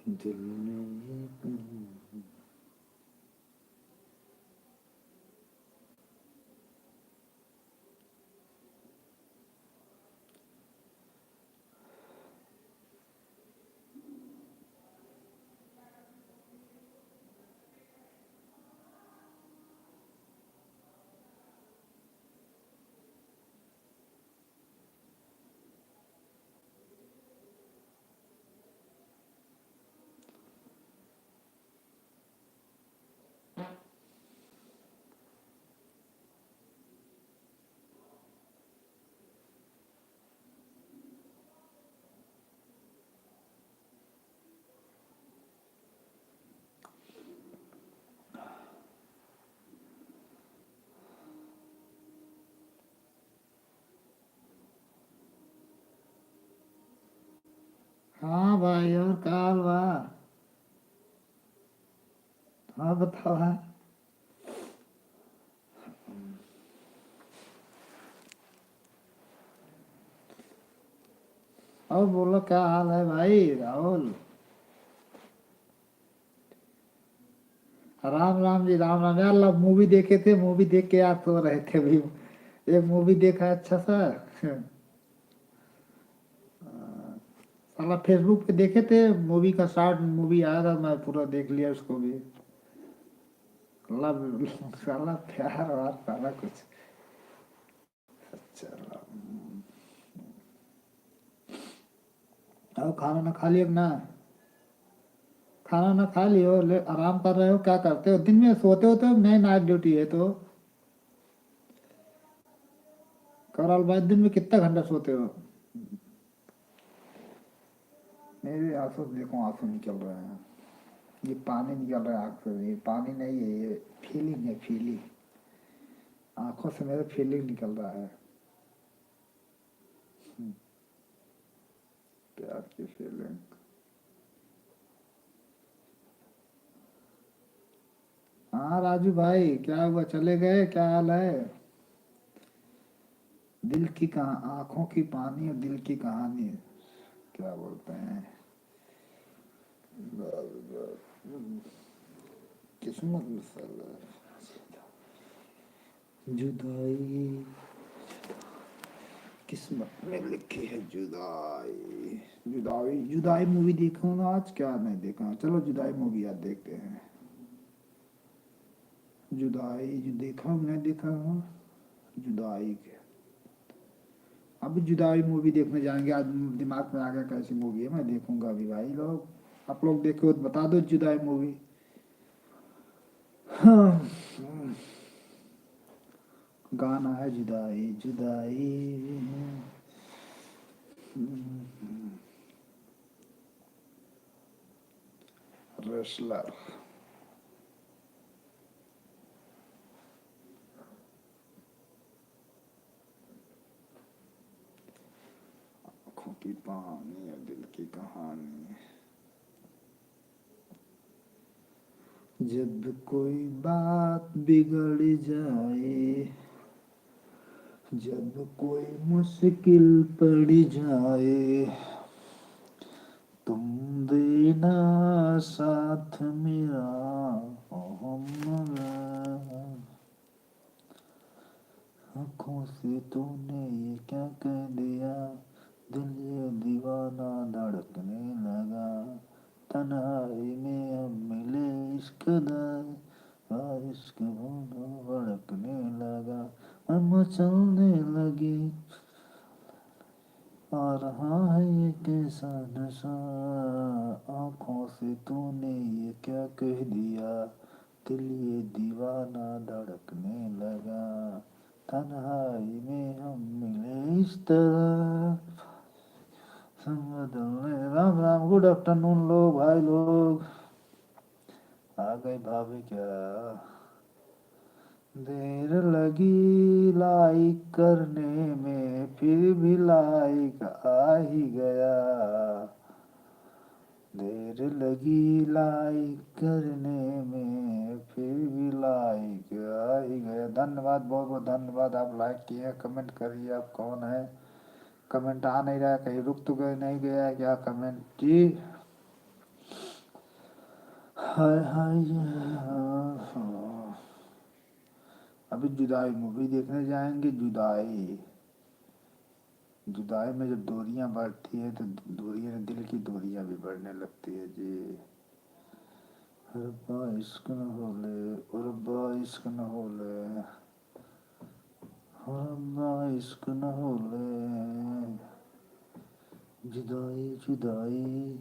दिल ने ये हाँ भाई, और का हाल बा? हाँ बताओ। हाँ, और बोलो क्या हाल है भाई राहुल? राम राम जी, राम राम। यार लब मूवी देखे थे, मूवी देख के यार सो रहे थे अभी। एक मूवी देखा अच्छा सा। साला फेसबुक पे देखे थे, मूवी का शॉर्ट मूवी आया था, मैं पूरा देख लिया उसको भी। लब साला प्यार और साला कुछ। चलो। अब खाना ना खा लिया कि ना? खाना ना खा लियो, आराम कर रहे हो? क्या करते हो दिन में? सोते हो तो नहीं, नाइट ड्यूटी है तो? कल भाई दिन में कितना घंटा सोते हो? मेरे आंसू देखो, आंसू निकल रहे हैं। ये पानी निकल रहा है आंख से। ये पानी नहीं है, ये फीलिंग है, फीलिंग। आंखों से मेरे फीलिंग निकल रहा है। प्यार की फीलिंग। हाँ राजू भाई, क्या हुआ? चले गए? क्या हाल है? दिल की कहा, आंखों की पानी और दिल की कहानी। क्या बोलते हैं? किस्मत में साला जुदाई, किस्मत में लिखी है जुदाई। जुदाई, जुदाई मूवी देखो ना आज? क्या नहीं देखा? चलो जुदाई मूवी आज देखते हैं। जुदाई जो देखा हूँ, नहीं देखा हूँ। जुदाई के अभी जुदाई मूवी देखने जाएंगे आज। दिमाग में आ गया कैसी मूवी है, मैं देखूंगा अभी भाई लोग। आप लोग देखो तो बता दो जुदाई मूवी। हाँ, गाना है जुदाई जुदाई। रेसलर। आंखों की पानी और दिल की कहानी। जब कोई बात बिगड़ जाए, जब कोई मुश्किल पड़ जाए, तुम देना साथ मेरा, ओ हमरा। आँखों से तूने ये क्या कह दिया, दिल ये दीवाना धड़कने लगा। तन्हाई में हम मिले इस कदर, और इश्क भड़कने लगा। हम चलने लगे, आ रहा है ये कैसा नशा। आँखों से तूने ये क्या कह दिया, दिल ये दीवाना धड़कने लगा। तन्हाई में हम मिले इस तरह। राम राम, गुड आफ्टरनून लोग, भाई लोग। आ गए भाभी क्या? देर लगी लाइक करने में, फिर भी लाइक आ ही गया। देर लगी लाइक करने में, फिर भी लाइक आ ही गया। धन्यवाद, बहुत बहुत धन्यवाद। आप लाइक किए, कमेंट करिए। आप कौन है? कमेंट आ नहीं रहा है, कहीं रुक तो गए, नहीं गया है क्या कमेंट जी? हाय हाय हाँ। अभी जुदाई मूवी देखने जाएंगे। जुदाई, जुदाई में जब दूरियां बढ़ती है तो दूरियां, दिल की दूरियां भी बढ़ने लगती है जी। रब्बा इश्क न होले, ओ रब्बा इश्क न होले, ओ रब्बा इश्क न होले, जुदाई जुदाई।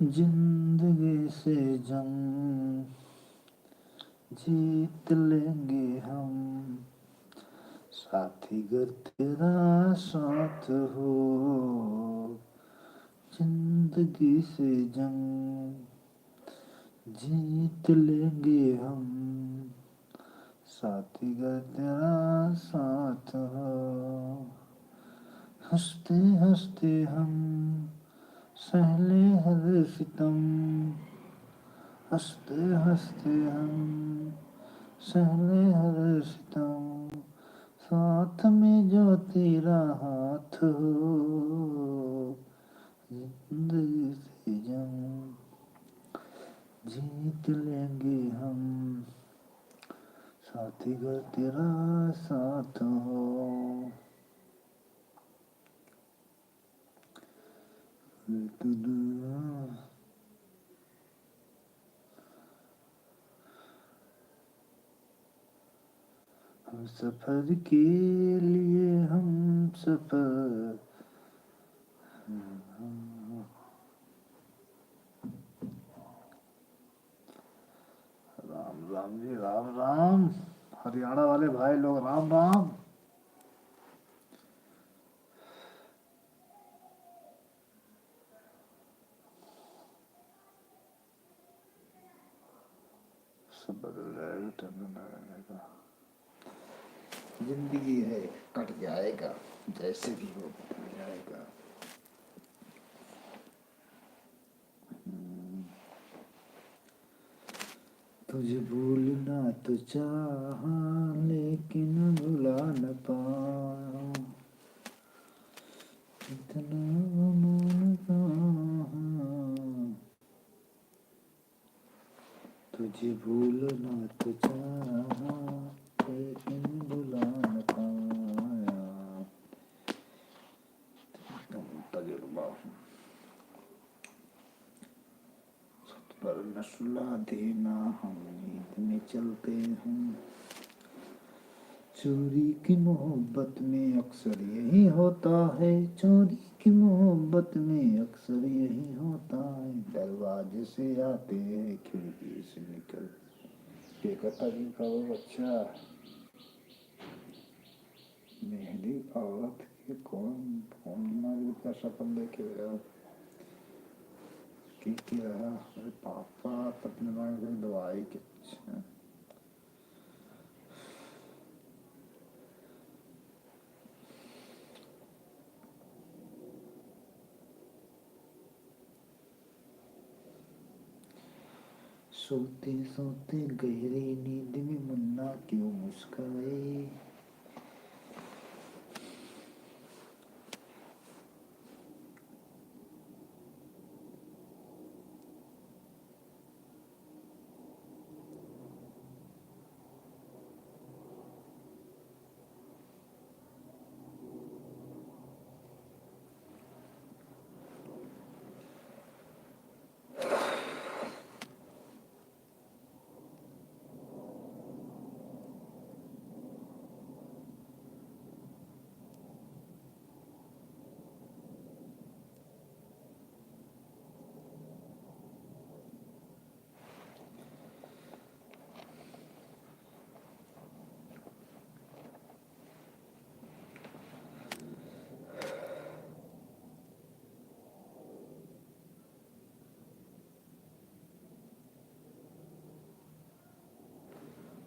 जिंदगी से जंग जीत लेंगे हम, साथी गर तेरा साथ हो। जिंदगी से जंग जीत लेंगे हम, साथी गर तेरा साथ हो। हंसते हंसते हम सहले हर सितम, हंसते हंसते हम सहले हर सितम, साथ में जो तेरा हाथ हो। जिंदगी से जंग जीत लेंगे हम, साथी गर तेरा साथ हो। हम सफर के लिए हम सफर, राम राम जी राम राम। हरियाणा वाले भाई लोग राम राम। सब बदल जाएगा, टेंशन ना रहने का। जिंदगी है, कट जाएगा, जैसे भी हो कट जाएगा। तुझे भूलना तो चाहा लेकिन भुला न पाया, इतना मन कहाँ। तुझे भूलना तो चाहा लेकिन भुला न पाया, तुम तजुर्बा हूँ पर न सुला देना, हम नींद में चलते हैं। चोरी की मोहब्बत में अक्सर यही होता है, चोरी की मोहब्बत में अक्सर यही होता है। दरवाजे से आते हैं, खिड़की से निकल के कतरी का वो बच्चा। मेहंदी औरत के कौन कौन का शक्ल देखे की रहा। अरे पापा पत्नी मांग दवाई के अच्छा। सोते सोते गहरी नींद में मुन्ना क्यों मुस्काए।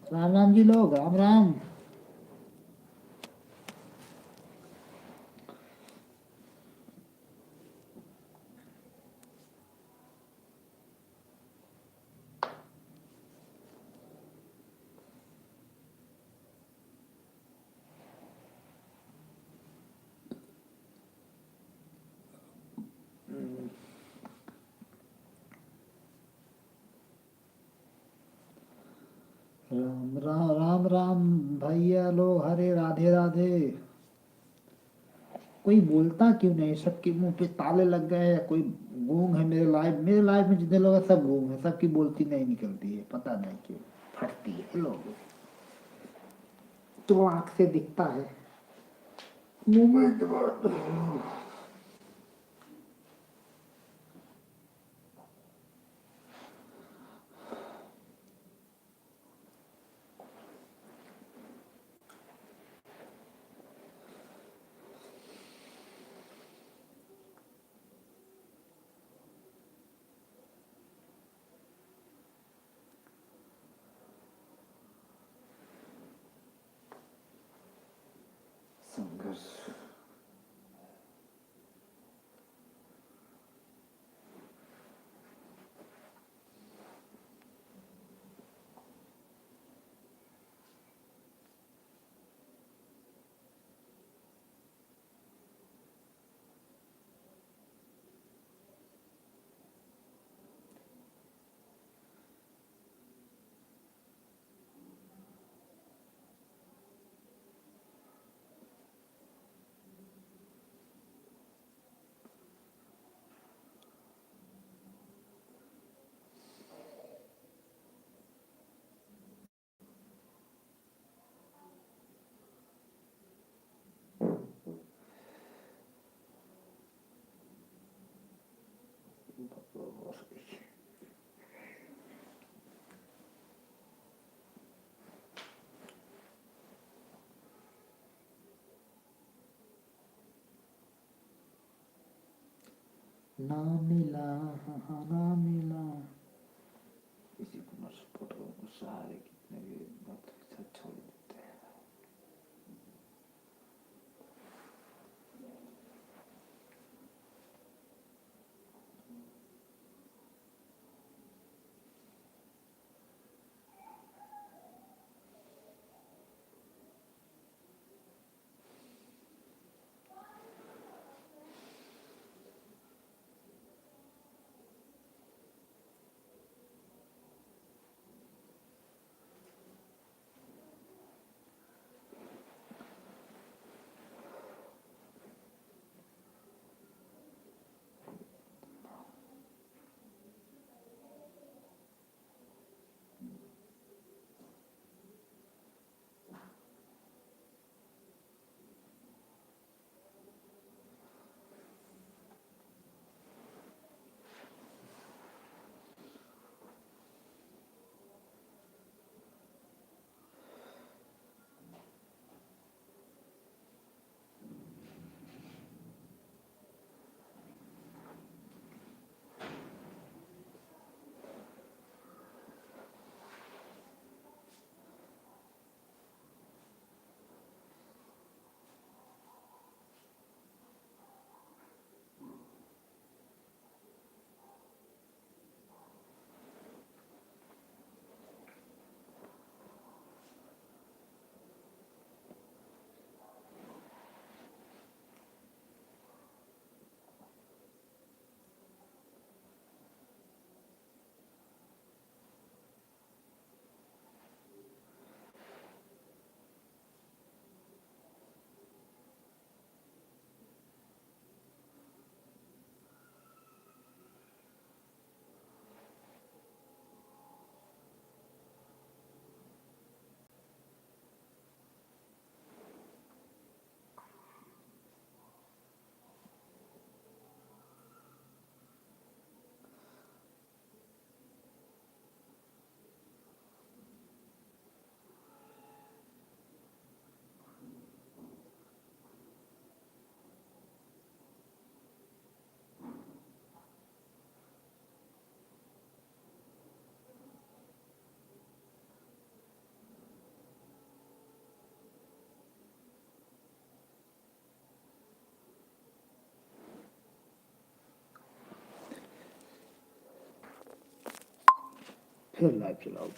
राम राम जी लोग राम राम। राम राम राम राम भैया लो, हरे राधे राधे। कोई बोलता क्यों नहीं? सबके मुंह पे ताले लग गए हैं। कोई गूंग है? मेरे लाइफ में जितने लोग हैं सब गूंग है। सबकी बोलती नहीं निकलती है, पता नहीं क्यों फटती है लोग। तो आंख से दिखता है, मुंह में संघर्ष। ना मिला, हाँ ना मिला। किसी को न सपोर्ट करो, सहारे कितने भी वक्त के साथ छोड़ देते हैं। फिर लाइव चलाओ।